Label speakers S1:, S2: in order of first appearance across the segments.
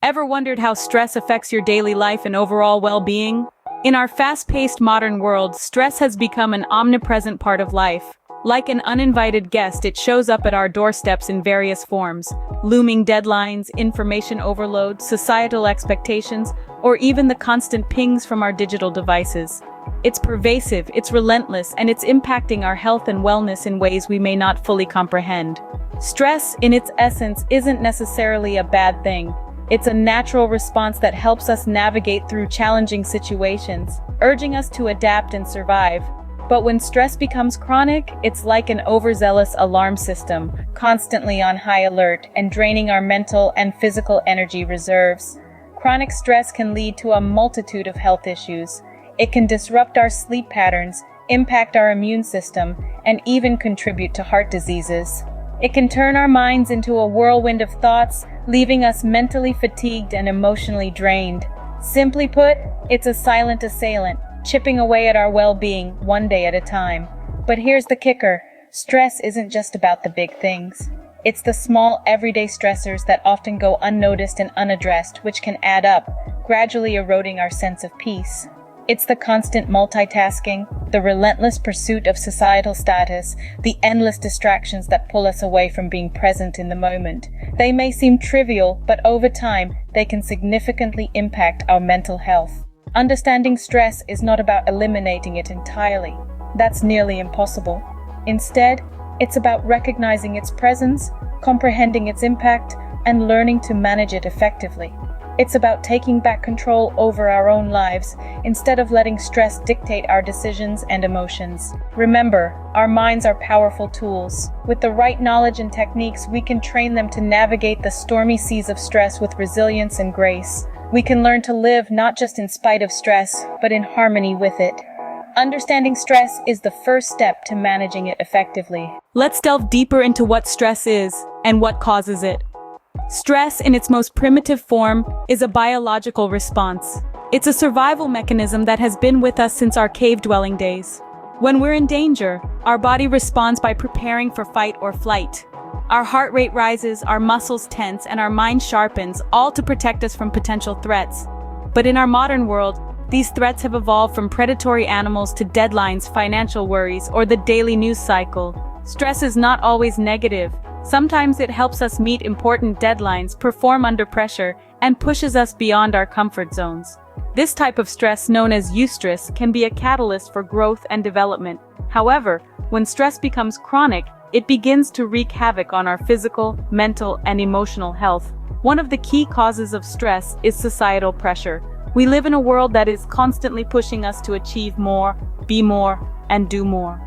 S1: Ever wondered how stress affects your daily life and overall well-being? In our fast-paced modern world, stress has become an omnipresent part of life. Like an uninvited guest, it shows up at our doorsteps in various forms: looming deadlines, information overload, societal expectations, or even the constant pings from our digital devices. It's pervasive, it's relentless, and it's impacting our health and wellness in ways we may not fully comprehend. Stress, in its essence, isn't necessarily a bad thing. It's a natural response that helps us navigate through challenging situations, urging us to adapt and survive. But when stress becomes chronic, it's like an overzealous alarm system, constantly on high alert and draining our mental and physical energy reserves. Chronic stress can lead to a multitude of health issues. It can disrupt our sleep patterns, impact our immune system, and even contribute to heart diseases. It can turn our minds into a whirlwind of thoughts, leaving us mentally fatigued and emotionally drained. Simply put, it's a silent assailant, chipping away at our well-being one day at a time. But here's the kicker: stress isn't just about the big things. It's the small, everyday stressors that often go unnoticed and unaddressed, which can add up, gradually eroding our sense of peace. It's the constant multitasking, the relentless pursuit of societal status, the endless distractions that pull us away from being present in the moment. They may seem trivial, but over time, they can significantly impact our mental health. Understanding stress is not about eliminating it entirely. That's nearly impossible. Instead, it's about recognizing its presence, comprehending its impact, and learning to manage it effectively. It's about taking back control over our own lives, instead of letting stress dictate our decisions and emotions. Remember, our minds are powerful tools. With the right knowledge and techniques, we can train them to navigate the stormy seas of stress with resilience and grace. We can learn to live not just in spite of stress, but in harmony with it. Understanding stress is the first step to managing it effectively. Let's delve deeper into what stress is and what causes it. Stress, in its most primitive form, is a biological response. It's a survival mechanism that has been with us since our cave-dwelling days. When we're in danger, our body responds by preparing for fight or flight. Our heart rate rises, our muscles tense, and our mind sharpens, all to protect us from potential threats. But in our modern world, these threats have evolved from predatory animals to deadlines, financial worries, or the daily news cycle. Stress is not always negative. Sometimes it helps us meet important deadlines, perform under pressure, and pushes us beyond our comfort zones. This type of stress, known as eustress, can be a catalyst for growth and development. However, when stress becomes chronic, it begins to wreak havoc on our physical, mental, and emotional health. One of the key causes of stress is societal pressure. We live in a world that is constantly pushing us to achieve more, be more, and do more.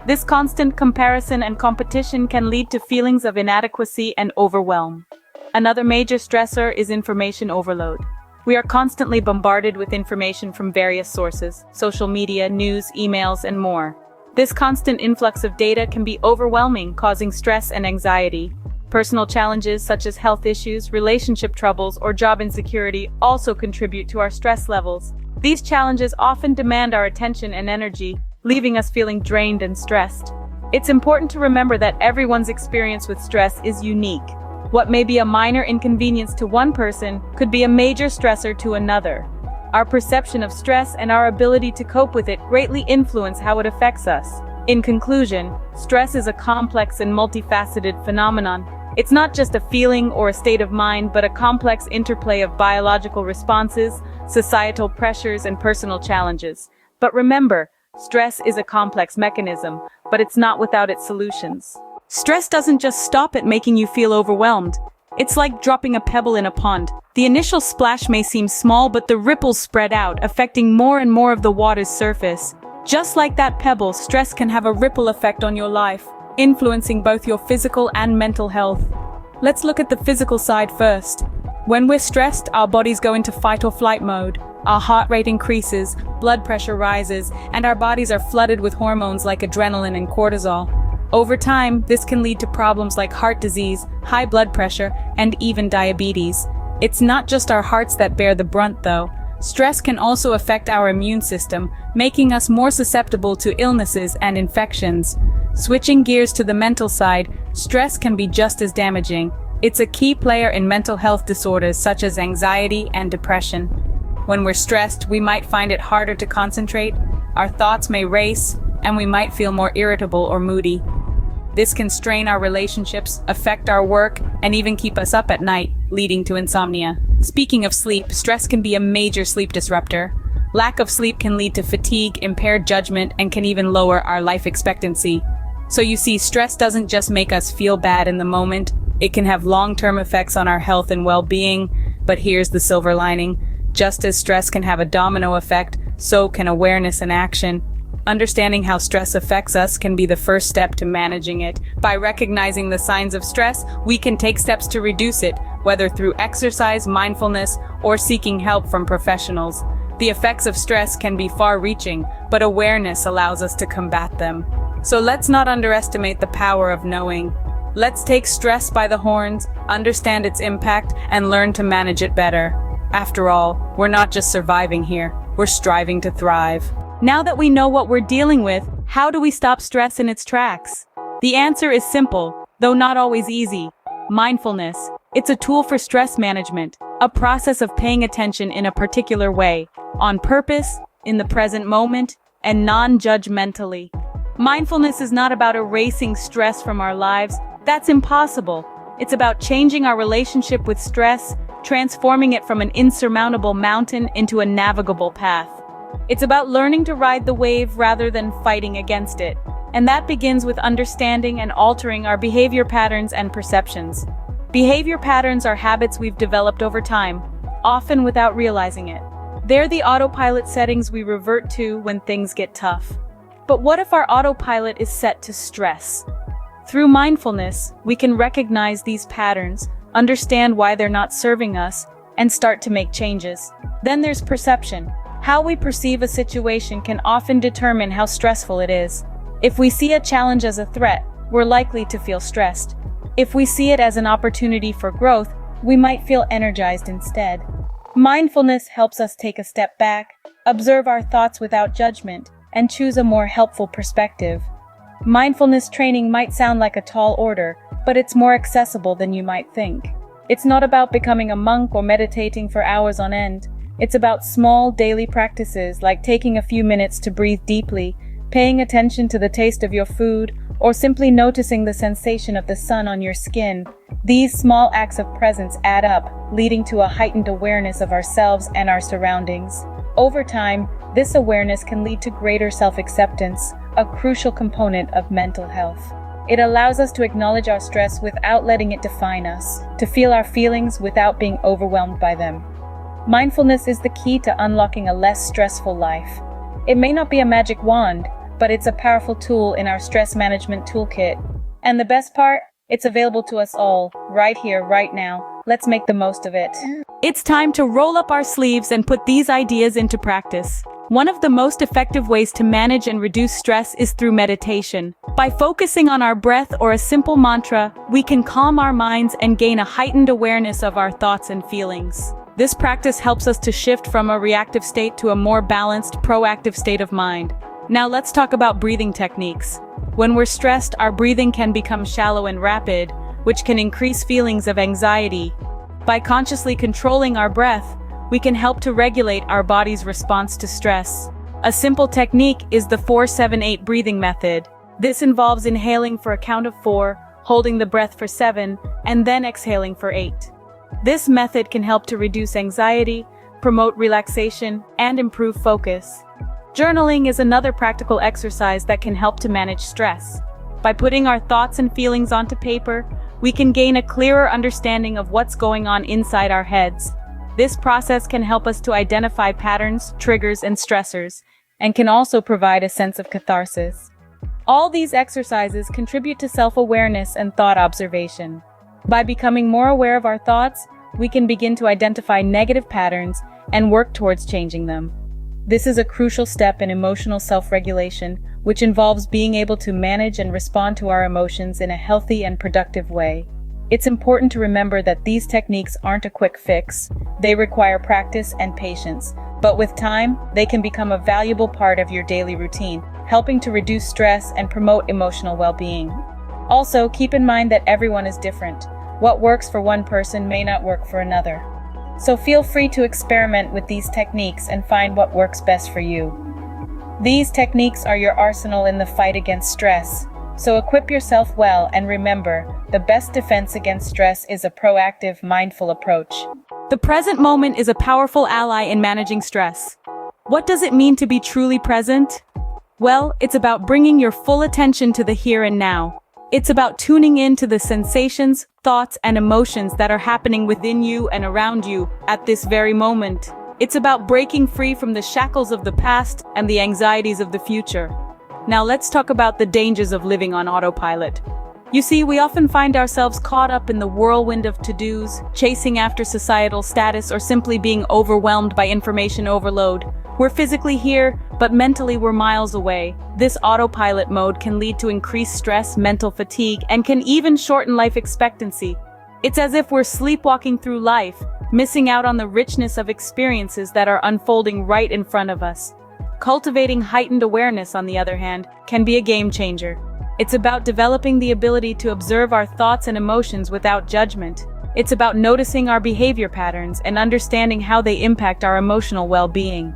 S1: This constant comparison and competition can lead to feelings of inadequacy and overwhelm. Another major stressor is information overload. We are constantly bombarded with information from various sources: social media, news, emails, and more. This constant influx of data can be overwhelming, causing stress and anxiety. Personal challenges such as health issues, relationship troubles, or job insecurity also contribute to our stress levels. These challenges often demand our attention and energy, leaving us feeling drained and stressed. It's important to remember that everyone's experience with stress is unique. What may be a minor inconvenience to one person could be a major stressor to another. Our perception of stress and our ability to cope with it greatly influence how it affects us. In conclusion, stress is a complex and multifaceted phenomenon. It's not just a feeling or a state of mind, but a complex interplay of biological responses, societal pressures, and personal challenges. But remember, stress is a complex mechanism, but it's not without its solutions. Stress doesn't just stop at making you feel overwhelmed. It's like dropping a pebble in a pond. The initial splash may seem small, but the ripples spread out, affecting more and more of the water's surface. Just like that pebble, stress can have a ripple effect on your life, influencing both your physical and mental health. Let's look at the physical side first. When we're stressed, our bodies go into fight or flight mode. Our heart rate increases, blood pressure rises, and our bodies are flooded with hormones like adrenaline and cortisol. Over time, this can lead to problems like heart disease, high blood pressure, and even diabetes. It's not just our hearts that bear the brunt, though. Stress can also affect our immune system, making us more susceptible to illnesses and infections. Switching gears to the mental side, stress can be just as damaging. It's a key player in mental health disorders such as anxiety and depression. When we're stressed, we might find it harder to concentrate, our thoughts may race, and we might feel more irritable or moody. This can strain our relationships, affect our work, and even keep us up at night, leading to insomnia. Speaking of sleep, stress can be a major sleep disruptor. Lack of sleep can lead to fatigue, impaired judgment, and can even lower our life expectancy. So you see, stress doesn't just make us feel bad in the moment, it can have long-term effects on our health and well-being. But here's the silver lining. Just as stress can have a domino effect, so can awareness and action. Understanding how stress affects us can be the first step to managing it. By recognizing the signs of stress, we can take steps to reduce it, whether through exercise, mindfulness, or seeking help from professionals. The effects of stress can be far-reaching, but awareness allows us to combat them. So let's not underestimate the power of knowing. Let's take stress by the horns, understand its impact, and learn to manage it better. After all, we're not just surviving here, we're striving to thrive. Now that we know what we're dealing with, how do we stop stress in its tracks? The answer is simple, though not always easy. Mindfulness. It's a tool for stress management, a process of paying attention in a particular way, on purpose, in the present moment, and non-judgmentally. Mindfulness is not about erasing stress from our lives. That's impossible. It's about changing our relationship with stress, transforming it from an insurmountable mountain into a navigable path. It's about learning to ride the wave rather than fighting against it. And that begins with understanding and altering our behavior patterns and perceptions. Behavior patterns are habits we've developed over time, often without realizing it. They're the autopilot settings we revert to when things get tough. But what if our autopilot is set to stress? Through mindfulness, we can recognize these patterns, understand why they're not serving us, and start to make changes. Then there's perception. How we perceive a situation can often determine how stressful it is. If we see a challenge as a threat, we're likely to feel stressed. If we see it as an opportunity for growth, we might feel energized instead. Mindfulness helps us take a step back, observe our thoughts without judgment, and choose a more helpful perspective. Mindfulness training might sound like a tall order, but it's more accessible than you might think. It's not about becoming a monk or meditating for hours on end. It's about small daily practices like taking a few minutes to breathe deeply, paying attention to the taste of your food, or simply noticing the sensation of the sun on your skin. These small acts of presence add up, leading to a heightened awareness of ourselves and our surroundings. Over time, this awareness can lead to greater self-acceptance, a crucial component of mental health. It allows us to acknowledge our stress without letting it define us, to feel our feelings without being overwhelmed by them. Mindfulness is the key to unlocking a less stressful life. It may not be a magic wand, but it's a powerful tool in our stress management toolkit. And the best part? It's available to us all, right here, right now. Let's make the most of it. It's time to roll up our sleeves and put these ideas into practice. One of the most effective ways to manage and reduce stress is through meditation. By focusing on our breath or a simple mantra, we can calm our minds and gain a heightened awareness of our thoughts and feelings. This practice helps us to shift from a reactive state to a more balanced, proactive state of mind. Now let's talk about breathing techniques. When we're stressed, our breathing can become shallow and rapid, which can increase feelings of anxiety. By consciously controlling our breath, we can help to regulate our body's response to stress. A simple technique is the 4-7-8 breathing method. This involves inhaling for a count of 4, holding the breath for 7, and then exhaling for 8. This method can help to reduce anxiety, promote relaxation, and improve focus. Journaling is another practical exercise that can help to manage stress. By putting our thoughts and feelings onto paper, we can gain a clearer understanding of what's going on inside our heads. This process can help us to identify patterns, triggers, and stressors, and can also provide a sense of catharsis. All these exercises contribute to self-awareness and thought observation. By becoming more aware of our thoughts, we can begin to identify negative patterns and work towards changing them. This is a crucial step in emotional self-regulation, which involves being able to manage and respond to our emotions in a healthy and productive way. It's important to remember that these techniques aren't a quick fix. They require practice and patience, but with time, they can become a valuable part of your daily routine, helping to reduce stress and promote emotional well-being. Also, keep in mind that everyone is different. What works for one person may not work for another. So feel free to experiment with these techniques and find what works best for you. These techniques are your arsenal in the fight against stress. So equip yourself well and remember, the best defense against stress is a proactive, mindful approach. The present moment is a powerful ally in managing stress. What does it mean to be truly present? Well, it's about bringing your full attention to the here and now. It's about tuning in to the sensations, thoughts, and emotions that are happening within you and around you at this very moment. It's about breaking free from the shackles of the past and the anxieties of the future. Now let's talk about the dangers of living on autopilot. You see, we often find ourselves caught up in the whirlwind of to-dos, chasing after societal status, or simply being overwhelmed by information overload. We're physically here, but mentally we're miles away. This autopilot mode can lead to increased stress, mental fatigue, and can even shorten life expectancy. It's as if we're sleepwalking through life, missing out on the richness of experiences that are unfolding right in front of us. Cultivating heightened awareness, on the other hand, can be a game changer. It's about developing the ability to observe our thoughts and emotions without judgment. It's about noticing our behavior patterns and understanding how they impact our emotional well-being.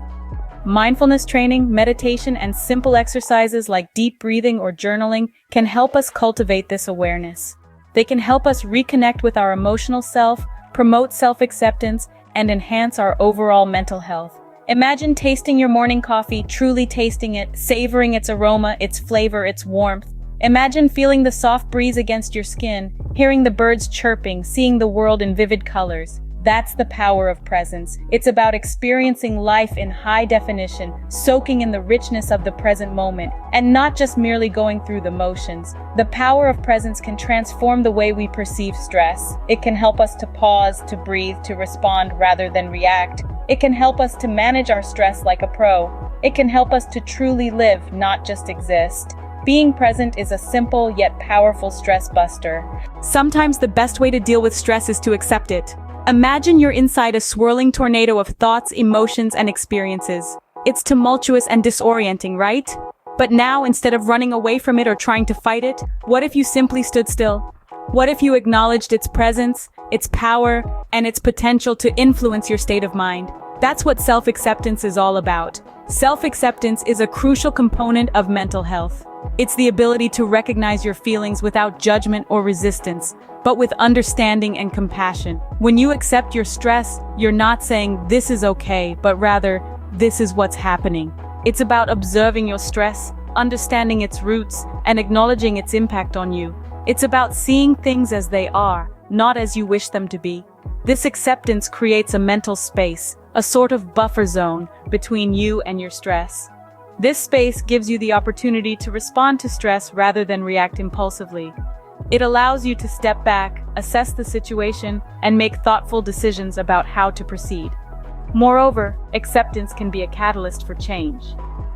S1: Mindfulness training, meditation, and simple exercises like deep breathing or journaling can help us cultivate this awareness. They can help us reconnect with our emotional self, promote self-acceptance, and enhance our overall mental health. Imagine tasting your morning coffee, truly tasting it, savoring its aroma, its flavor, its warmth. Imagine feeling the soft breeze against your skin, hearing the birds chirping, seeing the world in vivid colors. That's the power of presence. It's about experiencing life in high definition, soaking in the richness of the present moment, and not just merely going through the motions. The power of presence can transform the way we perceive stress. It can help us to pause, to breathe, to respond rather than react. It can help us to manage our stress like a pro. It can help us to truly live, not just exist. Being present is a simple yet powerful stress buster. Sometimes the best way to deal with stress is to accept it. Imagine you're inside a swirling tornado of thoughts, emotions, and experiences. It's tumultuous and disorienting, right? But now, instead of running away from it or trying to fight it, what if you simply stood still? What if you acknowledged its presence, its power, and its potential to influence your state of mind? That's what self-acceptance is all about. Self-acceptance is a crucial component of mental health. It's the ability to recognize your feelings without judgment or resistance, but with understanding and compassion. When you accept your stress, you're not saying this is okay, but rather, this is what's happening. It's about observing your stress, understanding its roots, and acknowledging its impact on you. It's about seeing things as they are, not as you wish them to be. This acceptance creates a mental space, a sort of buffer zone between you and your stress. This space gives you the opportunity to respond to stress rather than react impulsively. It allows you to step back, assess the situation, and make thoughtful decisions about how to proceed. Moreover, acceptance can be a catalyst for change.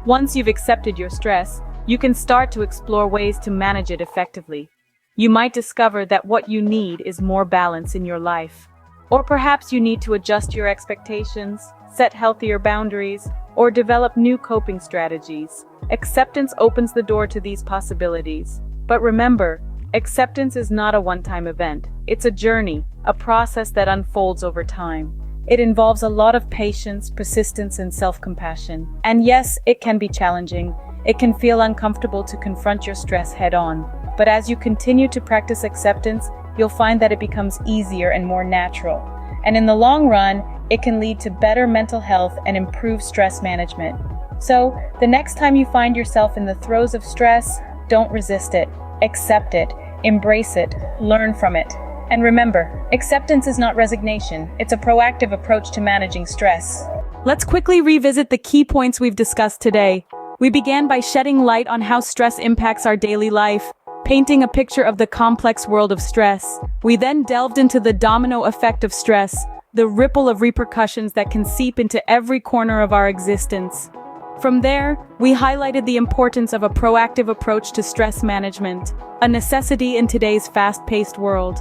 S1: Once you've accepted your stress, you can start to explore ways to manage it effectively. You might discover that what you need is more balance in your life. Or perhaps you need to adjust your expectations, set healthier boundaries, or develop new coping strategies. Acceptance opens the door to these possibilities. But remember, acceptance is not a one-time event. It's a journey, a process that unfolds over time. It involves a lot of patience, persistence, and self-compassion. And yes, it can be challenging. It can feel uncomfortable to confront your stress head-on. But as you continue to practice acceptance, you'll find that it becomes easier and more natural. And in the long run, it can lead to better mental health and improved stress management. So, the next time you find yourself in the throes of stress, don't resist it. Accept it, embrace it, learn from it. And remember, acceptance is not resignation, it's a proactive approach to managing stress. Let's quickly revisit the key points we've discussed today. We began by shedding light on how stress impacts our daily life, painting a picture of the complex world of stress. We then delved into the domino effect of stress, the ripple of repercussions that can seep into every corner of our existence. From there, we highlighted the importance of a proactive approach to stress management, a necessity in today's fast-paced world.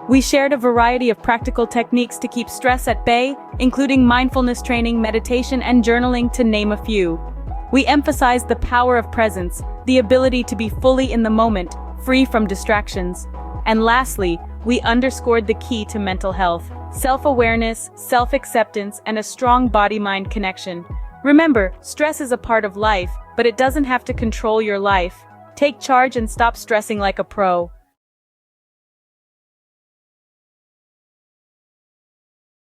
S1: We shared a variety of practical techniques to keep stress at bay, including mindfulness training, meditation, and journaling, to name a few. We emphasized the power of presence, the ability to be fully in the moment, free from distractions. And lastly, we underscored the key to mental health: self-awareness, self-acceptance, and a strong body-mind connection. Remember, stress is a part of life, but it doesn't have to control your life. Take charge and stop stressing like a pro.